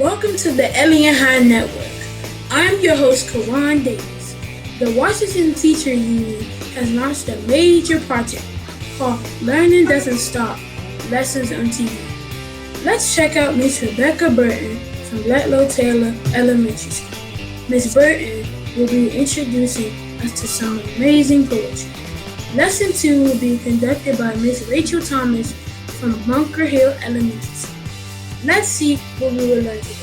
Welcome to the Alien High Network. I'm your host, Kawan Davis. The Washington Teacher Union has launched a major project called Learning Doesn't Stop, Lessons on TV. Let's check out Miss Rebecca Burton from Ludlow-Taylor Elementary School. Miss Burton will be introducing us to some amazing poetry. Lesson 2 will be conducted by Miss Rachel Thomas from Bunker Hill Elementary School. Let's see what we will learn today.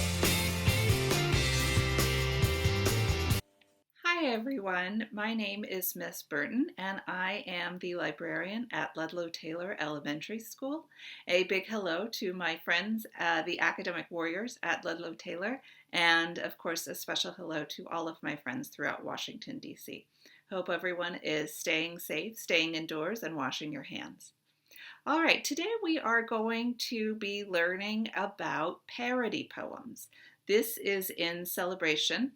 Hi everyone, my name is Miss Burton and I am the librarian at Ludlow-Taylor Elementary School. A big hello to my friends, the academic warriors at Ludlow-Taylor, and of course a special hello to all of my friends throughout Washington, D.C. Hope everyone is staying safe, staying indoors, and washing your hands. All right, today we are going to be learning about parody poems. This is in celebration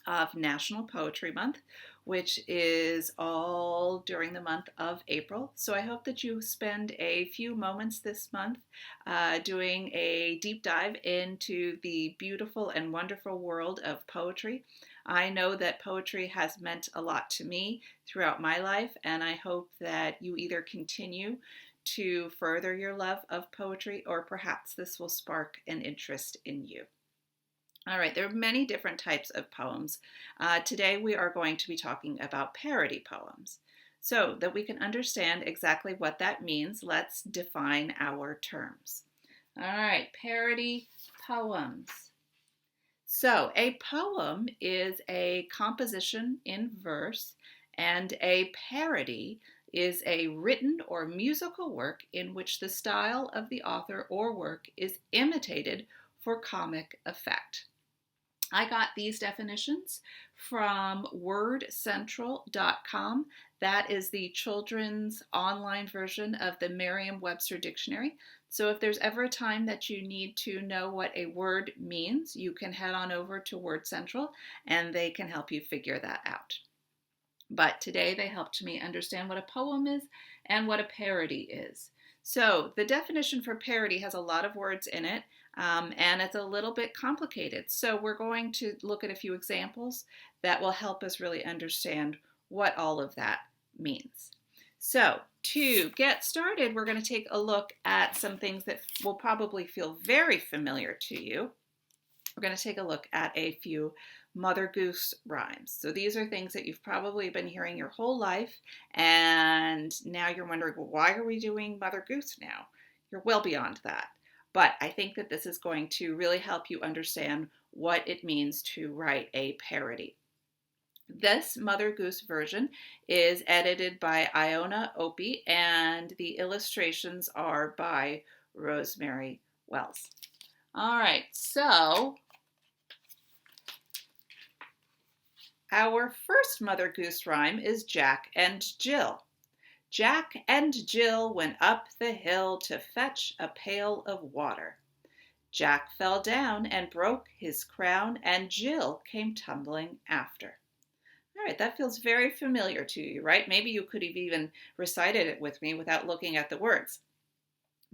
of National Poetry Month, which is all during the month of April. So I hope that you spend a few moments this month doing a deep dive into the beautiful and wonderful world of poetry. I know that poetry has meant a lot to me throughout my life, and I hope that you either continue to further your love of poetry, or perhaps this will spark an interest in you. All right, there are many different types of poems. Today we are going to be talking about parody poems. So that we can understand exactly what that means, let's define our terms. All right, parody poems. So a poem is a composition in verse, and a parody is a written or musical work in which the style of the author or work is imitated for comic effect. I got these definitions from wordcentral.com. That is the children's online version of the Merriam-Webster dictionary. So if there's ever a time that you need to know what a word means, you can head on over to Word Central and they can help you figure that out. But today they helped me understand what a poem is and what a parody is. So the definition for parody has a lot of words in it, and it's a little bit complicated. So we're going to look at a few examples that will help us really understand what all of that means. So to get started, we're going to take a look at some things that will probably feel very familiar to you. We're going to take a look at a few Mother Goose rhymes. So these are things that you've probably been hearing your whole life, and now you're wondering, well, why are we doing Mother Goose now? You're well beyond that. But I think that this is going to really help you understand what it means to write a parody. This Mother Goose version is edited by Iona Opie, and the illustrations are by Rosemary Wells. All right, so our first Mother Goose rhyme is Jack and Jill. Jack and Jill went up the hill to fetch a pail of water. Jack fell down and broke his crown, and Jill came tumbling after. All right, that feels very familiar to you, right? Maybe you could have even recited it with me without looking at the words.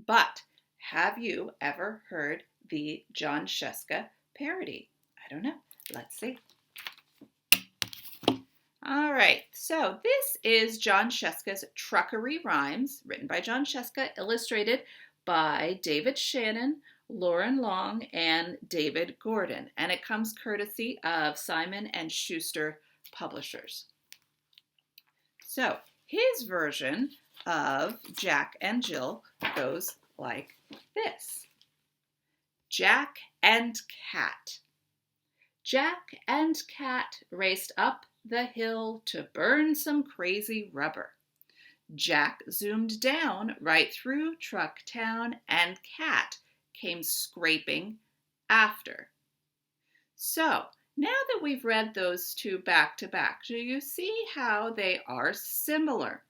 But have you ever heard the Jon Scieszka parody? I don't know. Let's see. All right, so this is Jon Scieszka's Truckery Rhymes, written by Jon Scieszka, illustrated by David Shannon, Lauren Long, and David Gordon. And it comes courtesy of Simon & Schuster Publishers. So his version of Jack and Jill goes like this. Jack and Cat. Jack and Cat raced up the hill to burn some crazy rubber. Jack zoomed down right through Truck Town, and Cat came scraping after. So now that we've read those two back to back, do you see how they are similar?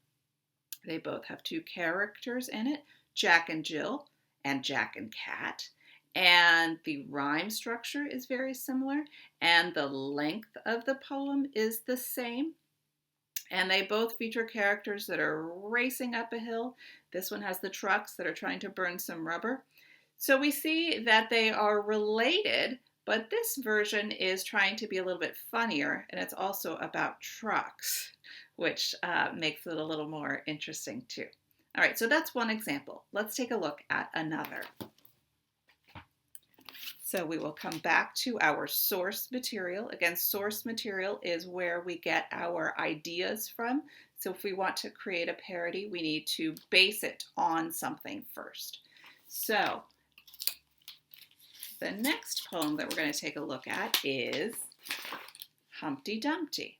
They both have two characters in it, Jack and Jill, and Jack and Cat. And the rhyme structure is very similar, and the length of the poem is the same. And they both feature characters that are racing up a hill. This one has the trucks that are trying to burn some rubber. So we see that they are related, but this version is trying to be a little bit funnier, and it's also about trucks, which makes it a little more interesting too. All right, so that's one example. Let's take a look at another. So we will come back to our source material. Again, source material is where we get our ideas from. So if we want to create a parody, we need to base it on something first. So the next poem that we're going to take a look at is Humpty Dumpty.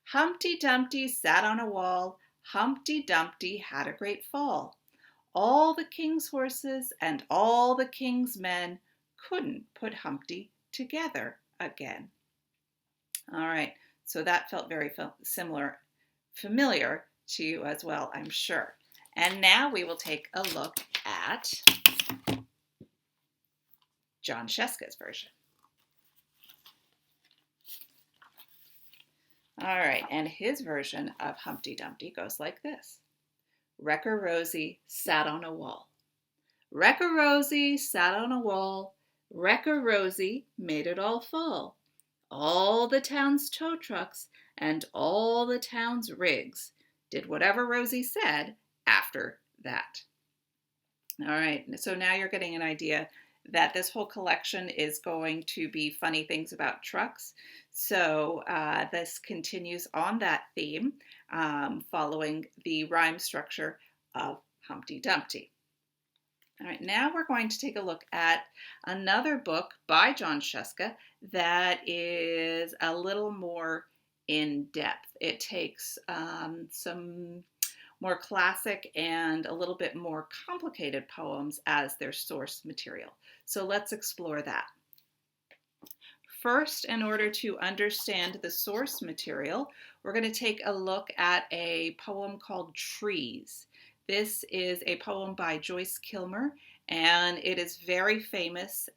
Humpty Dumpty sat on a wall. Humpty Dumpty had a great fall. All the king's horses and all the king's men couldn't put Humpty together again. All right, so that felt very familiar to you as well, I'm sure. And now we will take a look at Jon Scieszka's version. All right, and his version of Humpty Dumpty goes like this. Wrecker Rosie sat on a wall. Wrecker Rosie sat on a wall. Wrecker Rosie made it all fall. All the town's tow trucks and all the town's rigs did whatever Rosie said after that. All right, so now you're getting an idea that this whole collection is going to be funny things about trucks. So this continues on that theme, following the rhyme structure of Humpty Dumpty. All right, now we're going to take a look at another book by Jon Scieszka that is a little more in depth. It takes some more classic and a little bit more complicated poems as their source material. So let's explore that. First, in order to understand the source material, we're going to take a look at a poem called Trees. This is a poem by Joyce Kilmer, and it is very famous.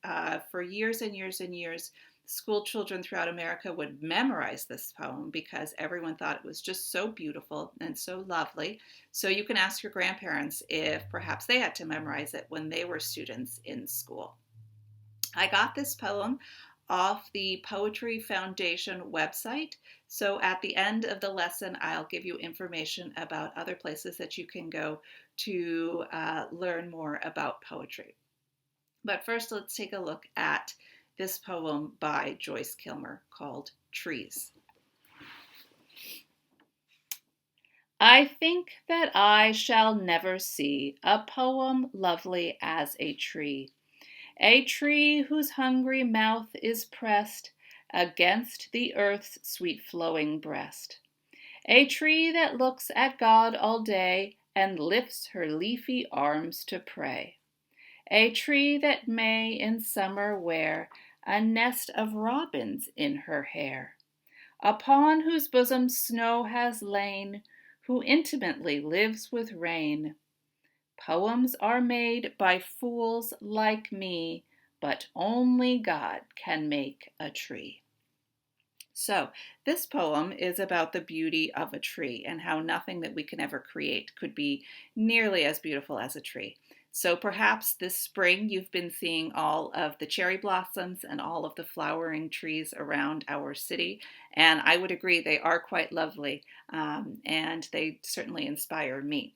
For years and years and years, school children throughout America would memorize this poem because everyone thought it was just so beautiful and so lovely. So you can ask your grandparents if perhaps they had to memorize it when they were students in school. I got this poem off the Poetry Foundation website. So at the end of the lesson, I'll give you information about other places that you can go to learn more about poetry. But first, let's take a look at this poem by Joyce Kilmer called Trees. I think that I shall never see a poem lovely as a tree whose hungry mouth is pressed against the earth's sweet flowing breast, a tree that looks at God all day and lifts her leafy arms to pray, a tree that may in summer wear a nest of robins in her hair, upon whose bosom snow has lain, who intimately lives with rain. Poems are made by fools like me, but only God can make a tree. So this poem is about the beauty of a tree and how nothing that we can ever create could be nearly as beautiful as a tree. So perhaps this spring you've been seeing all of the cherry blossoms and all of the flowering trees around our city, and I would agree they are quite lovely, and they certainly inspire me.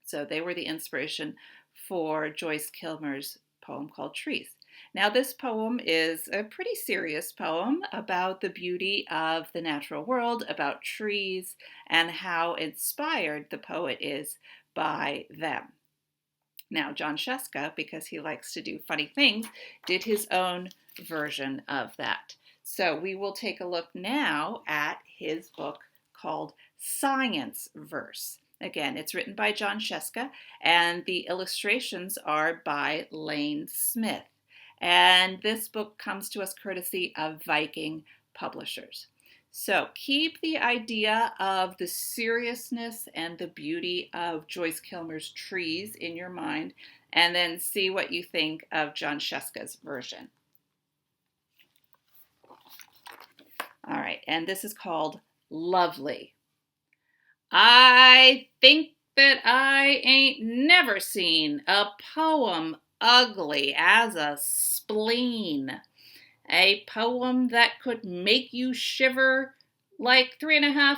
So they were the inspiration for Joyce Kilmer's poem called Trees. Now this poem is a pretty serious poem about the beauty of the natural world, about trees, and how inspired the poet is by them. Now Jon Scieszka, because he likes to do funny things, did his own version of that. So we will take a look now at his book called Science Verse. Again, it's written by Jon Scieszka, and the illustrations are by Lane Smith. And this book comes to us courtesy of Viking Publishers. So keep the idea of the seriousness and the beauty of Joyce Kilmer's Trees in your mind, and then see what you think of Jon Scieszka's version. All right, and this is called Lovely. I think that I ain't never seen a poem ugly as a spleen. A poem that could make you shiver like 3.5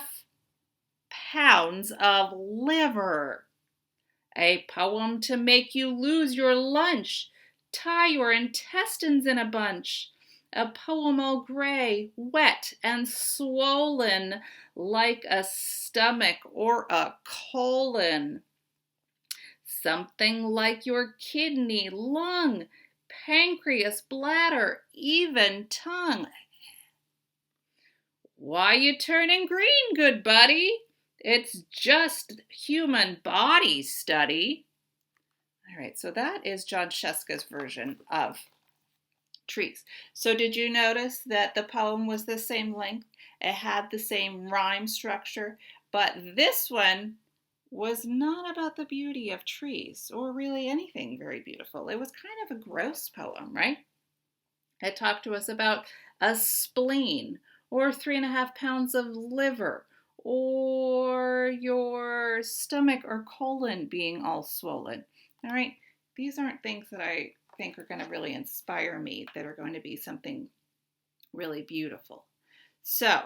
pounds of liver. A poem to make you lose your lunch, tie your intestines in a bunch. A poem all gray, wet, and swollen like a stomach or a colon. Something like your kidney, lung, pancreas, bladder, even tongue. Why you turning green, good buddy? It's just human body study. All right, so that is John Sheska's version of trees. So did you notice that the poem was the same length? It had the same rhyme structure, but this one was not about the beauty of trees or really anything very beautiful. It was kind of a gross poem, right? It talked to us about a spleen or 3.5 pounds of liver or your stomach or colon being all swollen. All right, these aren't things that I think are going to really inspire me, that are going to be something really beautiful. So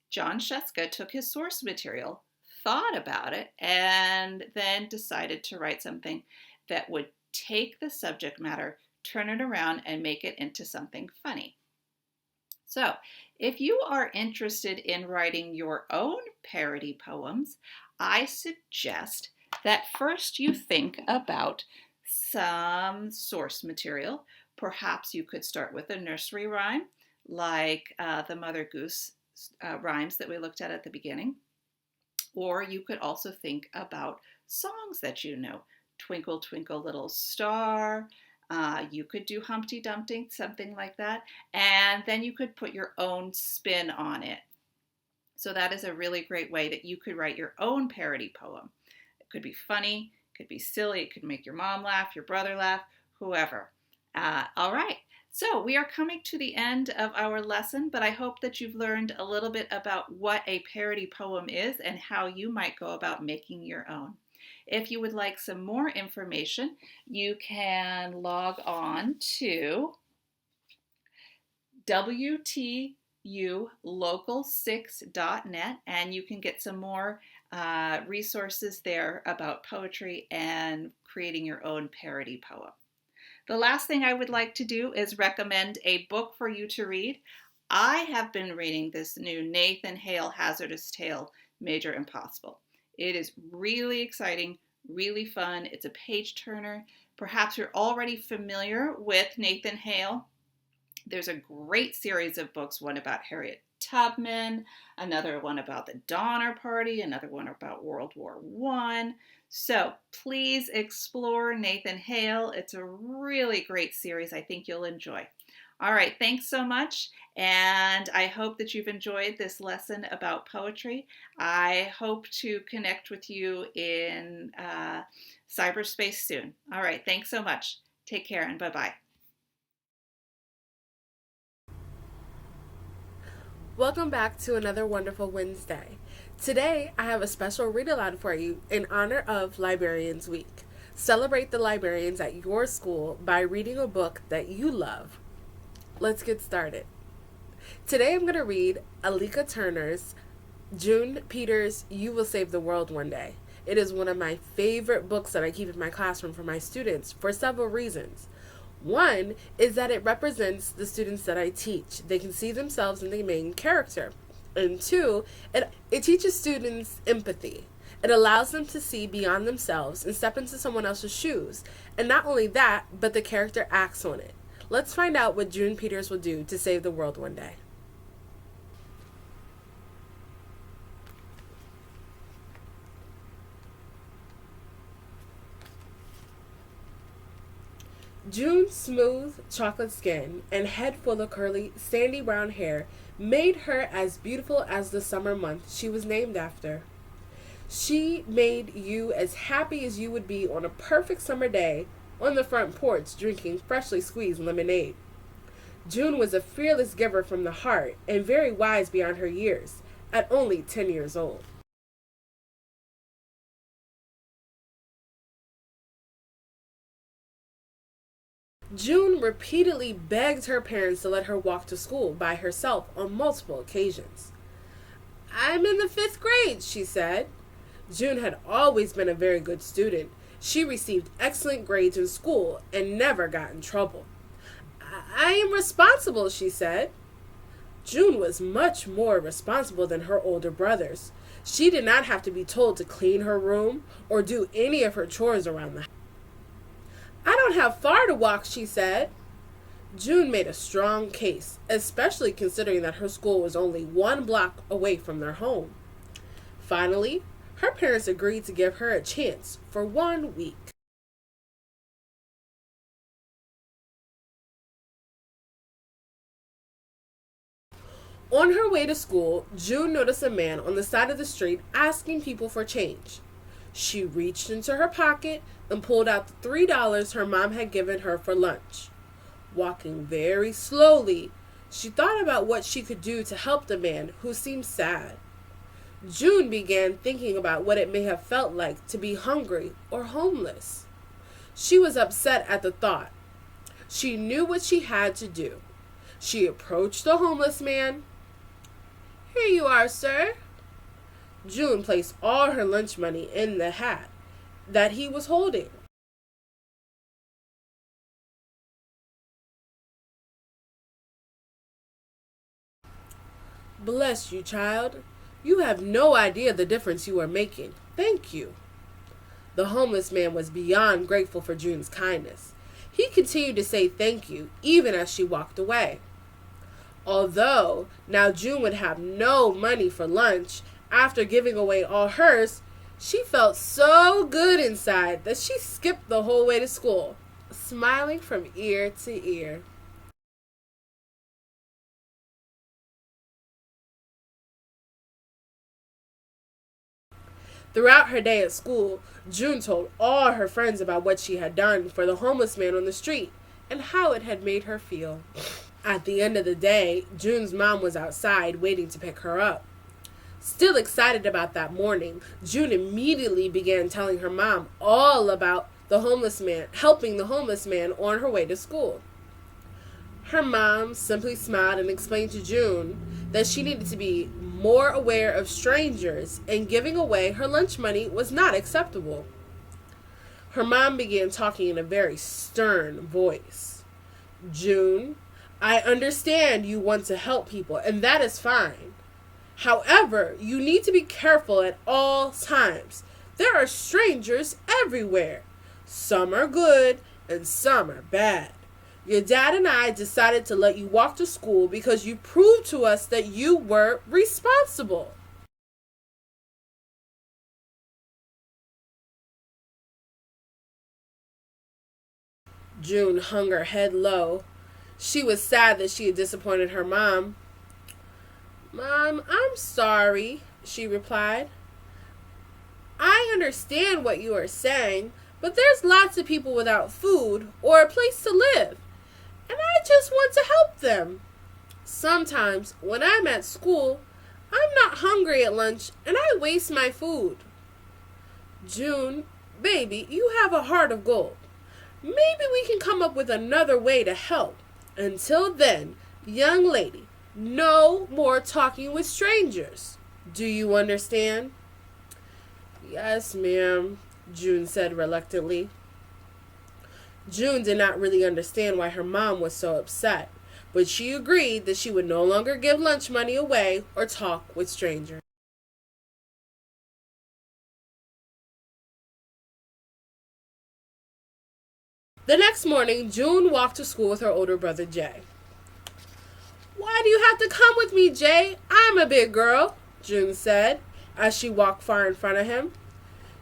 John Sheska took his source material, thought about it, and then decided to write something that would take the subject matter, turn it around, and make it into something funny. So if you are interested in writing your own parody poems, I suggest that first you think about some source material. Perhaps you could start with a nursery rhyme, like the Mother Goose rhymes that we looked at the beginning. Or you could also think about songs that you know. Twinkle, Twinkle, Little Star. You could do Humpty Dumpty, something like that. And then you could put your own spin on it. So that is a really great way that you could write your own parody poem. It could be funny, it could be silly, it could make your mom laugh, your brother laugh, whoever. All right. So we are coming to the end of our lesson, but I hope that you've learned a little bit about what a parody poem is and how you might go about making your own. If you would like some more information, you can log on to WTULocal6.net and you can get some more resources there about poetry and creating your own parody poem. The last thing I would like to do is recommend a book for you to read. I have been reading this new Nathan Hale Hazardous Tale, Major Impossible. It is really exciting, really fun. It's a page turner. Perhaps you're already familiar with Nathan Hale. There's a great series of books, one about Harriet Tubman, another one about the Donner Party, another one about World War I. So please explore Nathan Hale. It's a really great series. I think you'll enjoy. All right, thanks so much, and I hope that you've enjoyed this lesson about poetry. I hope to connect with you in cyberspace soon. All right, thanks so much. Take care and bye-bye. Welcome back to another wonderful Wednesday. Today, I have a special read aloud for you in honor of Librarians Week. Celebrate the librarians at your school by reading a book that you love. Let's get started. Today, I'm going to read Alika Turner's June Peters' You Will Save the World One Day. It is one of my favorite books that I keep in my classroom for my students for several reasons. One is that it represents the students that I teach. They can see themselves in the main character. And two, it teaches students empathy. It allows them to see beyond themselves and step into someone else's shoes. And not only that, but the character acts on it. Let's find out what June Peters will do to save the world one day. June's smooth chocolate skin and head full of curly, sandy brown hair made her as beautiful as the summer month she was named after. She made you as happy as you would be on a perfect summer day on the front porch drinking freshly squeezed lemonade. June was a fearless giver from the heart and very wise beyond her years, at only 10 years old. June repeatedly begged her parents to let her walk to school by herself on multiple occasions. "I'm in the 5th grade," she said. June had always been a very good student. She received excellent grades in school and never got in trouble. I am responsible," she said. June was much more responsible than her older brothers. She did not have to be told to clean her room or do any of her chores around the house. "I don't have far to walk," she said. June made a strong case, especially considering that her school was only 1 block away from their home. Finally, her parents agreed to give her a chance for 1 week. On her way to school, June noticed a man on the side of the street asking people for change. She reached into her pocket and pulled out the $3 her mom had given her for lunch. Walking very slowly, she thought about what she could do to help the man who seemed sad. June began thinking about what it may have felt like to be hungry or homeless. She was upset at the thought. She knew what she had to do. She approached the homeless man. "Here you are, sir." June placed all her lunch money in the hat that he was holding. "Bless you, child. You have no idea the difference you are making. Thank you." The homeless man was beyond grateful for June's kindness. He continued to say thank you even as she walked away. Although now June would have no money for lunch after giving away all hers, she felt so good inside that she skipped the whole way to school, smiling from ear to ear. Throughout her day at school, June told all her friends about what she had done for the homeless man on the street and how it had made her feel. At the end of the day, June's mom was outside waiting to pick her up. Still excited about that morning, June immediately began telling her mom all about helping the homeless man on her way to school. Her mom simply smiled and explained to June that she needed to be more aware of strangers and giving away her lunch money was not acceptable. Her mom began talking in a very stern voice. "June, I understand you want to help people, and that is fine. However, you need to be careful at all times. There are strangers everywhere. Some are good and some are bad. Your dad and I decided to let you walk to school because you proved to us that you were responsible." June hung her head low. She was sad that she had disappointed her mom. "Mom, I'm sorry," she replied. "I understand what you are saying, but there's lots of people without food or a place to live, and I just want to help them. Sometimes when I'm at school, I'm not hungry at lunch and I waste my food." "June, baby, you have a heart of gold. Maybe we can come up with another way to help. Until then, young lady, no more talking with strangers. Do you understand?" "Yes, ma'am," June said reluctantly. June did not really understand why her mom was so upset, but she agreed that she would no longer give lunch money away or talk with strangers. The next morning, June walked to school with her older brother, Jay. "Why do you have to come with me, Jay? I'm a big girl," June said as she walked far in front of him.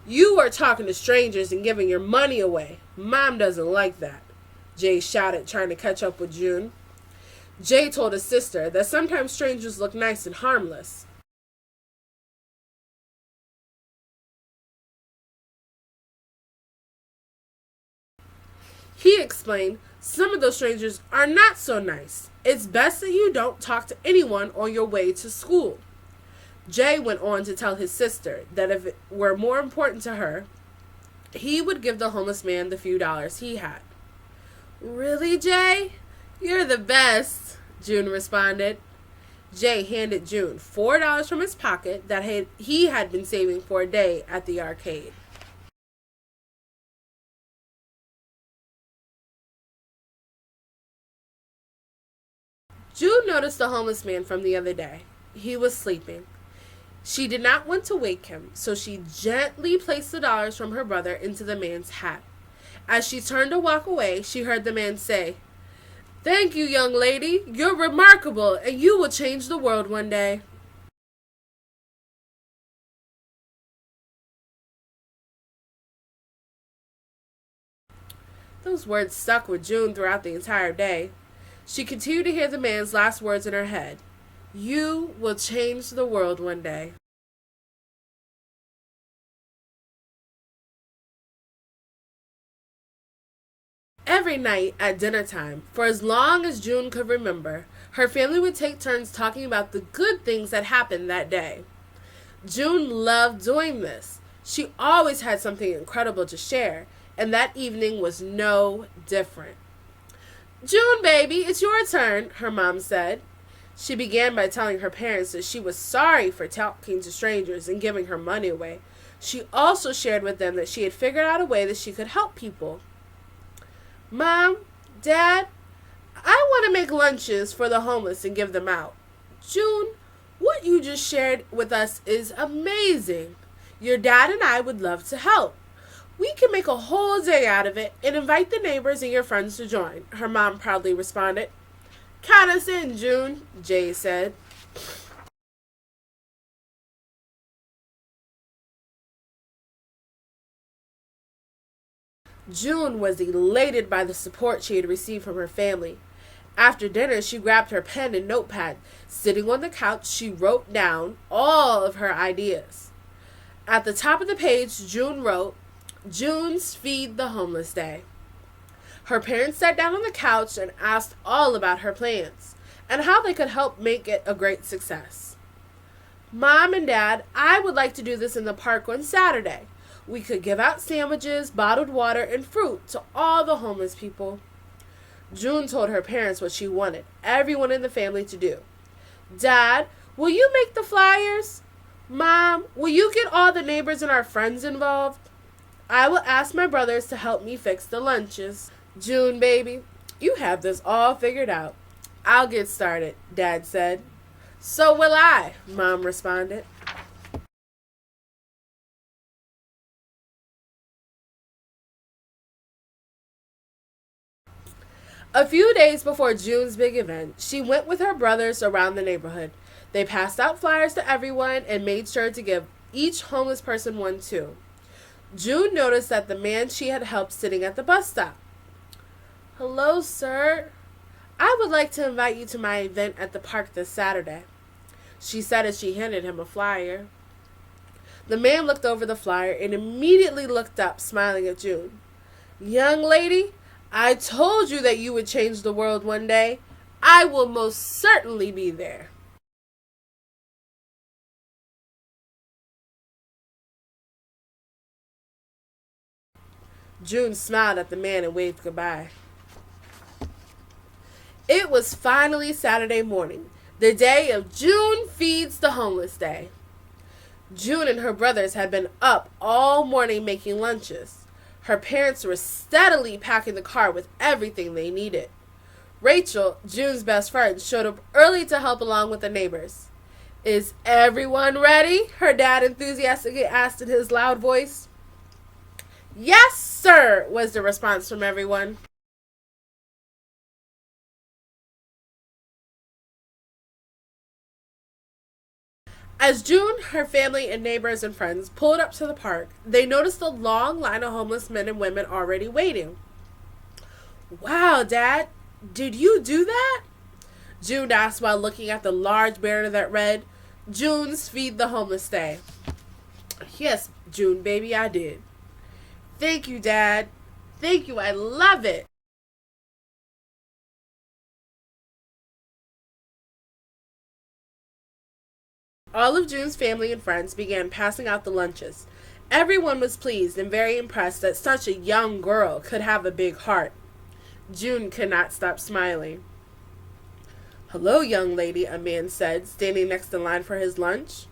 "You are talking to strangers and giving your money away. Mom doesn't like that," Jay shouted, trying to catch up with June. Jay told his sister that sometimes strangers look nice and harmless. He explained, "Some of those strangers are not so nice. It's best that you don't talk to anyone on your way to school." Jay went on to tell his sister that if it were more important to her, he would give the homeless man the few dollars he had. "Really, Jay? You're the best," June responded. Jay handed June $4 from his pocket that he had been saving for a day at the arcade. June noticed the homeless man from the other day. He was sleeping. She did not want to wake him, so she gently placed the dollars from her brother into the man's hat. As she turned to walk away, she heard the man say, "Thank you, young lady. You're remarkable, and you will change the world one day." Those words stuck with June throughout the entire day. She continued to hear the man's last words in her head. "You will change the world one day." Every night at dinner time, for as long as June could remember, her family would take turns talking about the good things that happened that day. June loved doing this. She always had something incredible to share, and that evening was no different. "June, baby, it's your turn," her mom said. She began by telling her parents that she was sorry for talking to strangers and giving her money away. She also shared with them that she had figured out a way that she could help people. "Mom, Dad, I want to make lunches for the homeless and give them out. June, what you just shared with us is amazing. Your dad and I would love to help. We can make a whole day out of it and invite the neighbors and your friends to join," her mom proudly responded. "Count us in, June," Jay said. June was elated by the support she had received from her family. After dinner, she grabbed her pen and notepad. Sitting on the couch, she wrote down all of her ideas. At the top of the page, June wrote, "June's Feed the Homeless Day." Her parents sat down on the couch and asked all about her plans and how they could help make it a great success. "Mom and Dad, I would like to do this in the park on Saturday. We could give out sandwiches, bottled water, and fruit to all the homeless people." June told her parents what she wanted everyone in the family to do. "Dad, will you make the flyers? Mom, will you get all the neighbors and our friends involved? I will ask my brothers to help me fix the lunches." "June, baby, you have this all figured out." "I'll get started," Dad said. "So will I," Mom responded. A few days before June's big event, she went with her brothers around the neighborhood. They passed out flyers to everyone and made sure to give each homeless person one too. June noticed that the man she had helped sitting at the bus stop. "Hello, sir. I would like to invite you to my event at the park this Saturday," she said as she handed him a flyer. The man looked over the flyer and immediately looked up, smiling at June. "Young lady, I told you that you would change the world one day. I will most certainly be there." June smiled at the man and waved goodbye. It was finally Saturday morning, the day of June Feeds the Homeless Day. June and her brothers had been up all morning making lunches. Her parents were steadily packing the car with everything they needed. Rachel, June's best friend, showed up early to help along with the neighbors. "Is everyone ready?" her dad enthusiastically asked in his loud voice. "Yes, sir," was the response from everyone. As June, her family, and neighbors and friends pulled up to the park, they noticed a long line of homeless men and women already waiting. "Wow, Dad, did you do that?" June asked while looking at the large banner that read, "June's Feed the Homeless Day." "Yes, June, baby, I did." "Thank you, Dad. Thank you, I love it." All of June's family and friends began passing out the lunches. Everyone was pleased and very impressed that such a young girl could have a big heart. June could not stop smiling. "Hello, young lady," a man said, standing next in line for his lunch.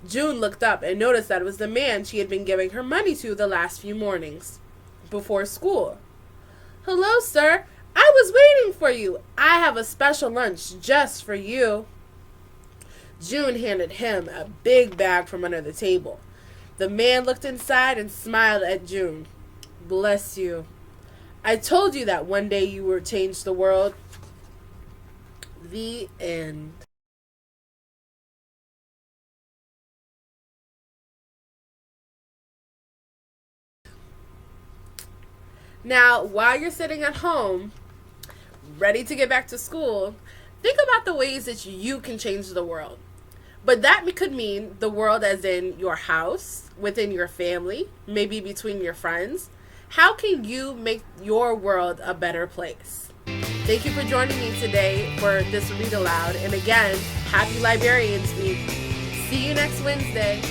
June looked up and noticed that it was the man she had been giving her money to the last few mornings before school. "Hello, sir. I was waiting for you. I have a special lunch just for you." June handed him a big bag from under the table. The man looked inside and smiled at June. "Bless you. I told you that one day you would change the world." The end. Now, while you're sitting at home, ready to get back to school, think about the ways that you can change the world. But that could mean the world as in your house, within your family, maybe between your friends. How can you make your world a better place? Thank you for joining me today for this Read Aloud. And again, happy Librarians Week. See you next Wednesday.